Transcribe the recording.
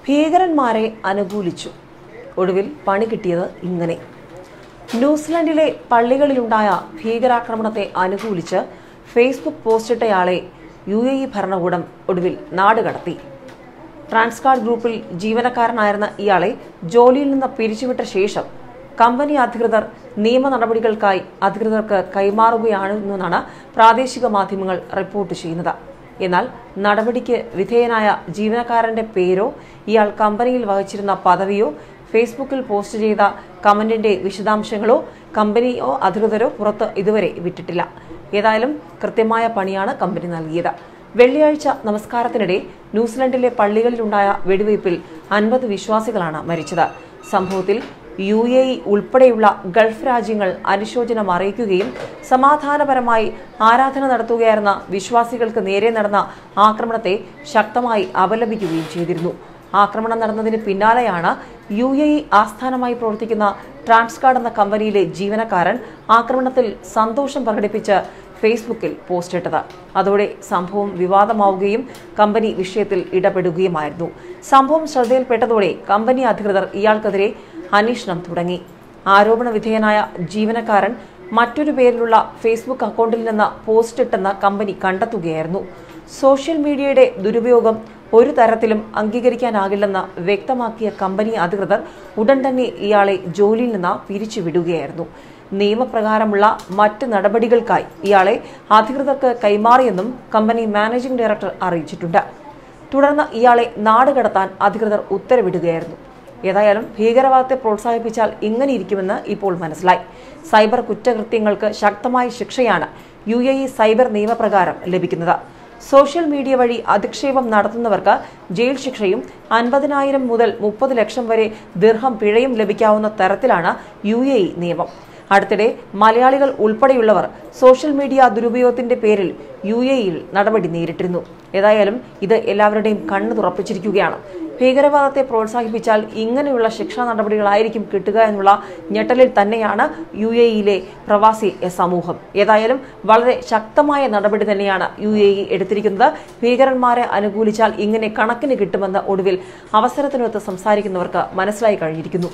ഭീകരന്മാരെ അനുകൂലിച്ചു. ഒടുവിൽ പണി കിട്ടിയത് ഇങ്ങനെ. ന്യൂസിലൻഡിലെ പള്ളികളിലുണ്ടായ ഭീകരാക്രമണത്തെ അനുകൂലിച്ച് ഫേസ്ബുക്ക് പോസ്റ്റിട്ടയാളെ UAE ഭരണകൂടം ഒടുവിൽ നാടുകടത്തി. ട്രാൻസ്കാർഡ് ഗ്രൂപ്പിൽ ജീവനക്കാരനായിരുന്ന ഇയാളെ ജോലിയിൽ നിന്ന് പിരിച്ചുവിട്ട ശേഷം കമ്പനി അധികൃതർ നിയമ നടപടികൾക്കായി അധികൃതർക്ക് കൈമാറുകയാണെന്നാണ് പ്രാദേശിക മാധ്യമങ്ങൾ റിപ്പോർട്ട് ചെയ്യുന്നത്. എന്നാൽ നടപടിക്ക് വിധേയനായ ജീവനക്കാരന്റെ പേരോ ഇയാൾ കമ്പനിയിൽ വഹിച്ചിരുന്ന പദവിയോ ഫേസ്ബുക്കിൽ പോസ്റ്റ് ചെയ്ത കമന്റിന്റെ വിശദാംശങ്ങളോ കമ്പനിയോ അധികൃതരോ പുറത്ത് ഇതുവരെ വിട്ടിട്ടില്ല. ഏതായാലും കൃത്യമായ പണിയാണ് കമ്പനി നൽകിയത്. വെള്ളിയാഴ്ച നമസ്കാരത്തിനിടെ ന്യൂസിലൻഡിലെ പള്ളികളിലുണ്ടായ വെടിവയ്പിൽ 50 വിശ്വാസികളാണ് മരിച്ചത്. സംഭവത്തിൽ UAE ഉൾപ്പെടെയുള്ള ഗൾഫ് രാജ്യങ്ങൾ അനുശോചനം അറിയിക്കുകയും സമാധാനപരമായി ആരാധന നടത്തുകയായിരുന്ന വിശ്വാസികൾക്ക് നേരെ നടന്ന ആക്രമണത്തെ ശക്തമായി അപലപിക്കുകയും ചെയ്തിരുന്നു. ആക്രമണം നടന്നതിന് പിന്നാലെയാണ് UAE ആസ്ഥാനമായി പ്രവർത്തിക്കുന്ന ട്രാൻസ്കാർഡ് എന്ന കമ്പനിയിലെ ജീവനക്കാരൻ ആക്രമണത്തിൽ സന്തോഷം പ്രകടിപ്പിച്ച് ഫേസ്ബുക്കിൽ പോസ്റ്റിട്ടത്. അതോടെ സംഭവം വിവാദമാവുകയും കമ്പനി വിഷയത്തിൽ ഇടപെടുകയുമായിരുന്നു. സംഭവം ശ്രദ്ധയിൽപ്പെട്ടതോടെ കമ്പനി അധികൃതർ ഇയാൾക്കെതിരെ അന്വേഷണം തുടങ്ങി. ആരോപണ വിധേയനായ ജീവനക്കാരൻ മറ്റൊരു പേരിലുള്ള ഫേസ്ബുക്ക് അക്കൗണ്ടിൽ നിന്ന് പോസ്റ്റിട്ടെന്ന് കമ്പനി കണ്ടെത്തുകയായിരുന്നു. സോഷ്യൽ മീഡിയയുടെ ദുരുപയോഗം ഒരു തരത്തിലും അംഗീകരിക്കാനാകില്ലെന്ന് വ്യക്തമാക്കിയ കമ്പനി അധികൃതർ ഉടൻ തന്നെ ഇയാളെ ജോലിയിൽ നിന്ന് പിരിച്ചുവിടുകയായിരുന്നു. നിയമപ്രകാരമുള്ള മറ്റ് നടപടികൾക്കായി ഇയാളെ അധികൃതർക്ക് കൈമാറിയെന്നും കമ്പനി മാനേജിംഗ് ഡയറക്ടർ അറിയിച്ചിട്ടുണ്ട്. തുടർന്ന് ഇയാളെ നാടുകടത്താൻ അധികൃതർ ഉത്തരവിടുകയായിരുന്നു. ഏതായാലും ഭീകരവാദത്തെ പ്രോത്സാഹിപ്പിച്ചാൽ ഇങ്ങനെയിരിക്കുമെന്ന് ഇപ്പോൾ മനസ്സിലായി. സൈബർ കുറ്റകൃത്യങ്ങൾക്ക് ശക്തമായ ശിക്ഷയാണ് UAE സൈബർ നിയമപ്രകാരം ലഭിക്കുന്നത്. സോഷ്യൽ മീഡിയ വഴി അധിക്ഷേപം നടത്തുന്നവർക്ക് ജയിൽ ശിക്ഷയും 50,000 മുതൽ 30 ലക്ഷം വരെ ദിർഹം പിഴയും ലഭിക്കാവുന്ന തരത്തിലാണ് UAE നിയമം. അടുത്തിടെ മലയാളികൾ ഉൾപ്പെടെയുള്ളവർ സോഷ്യൽ മീഡിയ ദുരുപയോഗത്തിന്റെ പേരിൽ UAEയിൽ നടപടി നേരിട്ടിരുന്നു. ഏതായാലും ഇത് എല്ലാവരുടെയും കണ്ണു തുറപ്പിച്ചിരിക്കുകയാണ്. ഭീകരവാദത്തെ പ്രോത്സാഹിപ്പിച്ചാൽ ഇങ്ങനെയുള്ള ശിക്ഷാ നടപടികളായിരിക്കും കിട്ടുക എന്നുള്ള ഞെട്ടലിൽ തന്നെയാണ് UAEയിലെ പ്രവാസി സമൂഹം. ഏതായാലും വളരെ ശക്തമായ നടപടി തന്നെയാണ് UAE എടുത്തിരിക്കുന്നത്. ഭീകരന്മാരെ അനുകൂലിച്ചാൽ ഇങ്ങനെ കണക്കിന് കിട്ടുമെന്ന് ഒടുവിൽ അവസരത്തിനൊത്ത് സംസാരിക്കുന്നവർക്ക് മനസ്സിലായി കഴിഞ്ഞിരിക്കുന്നു.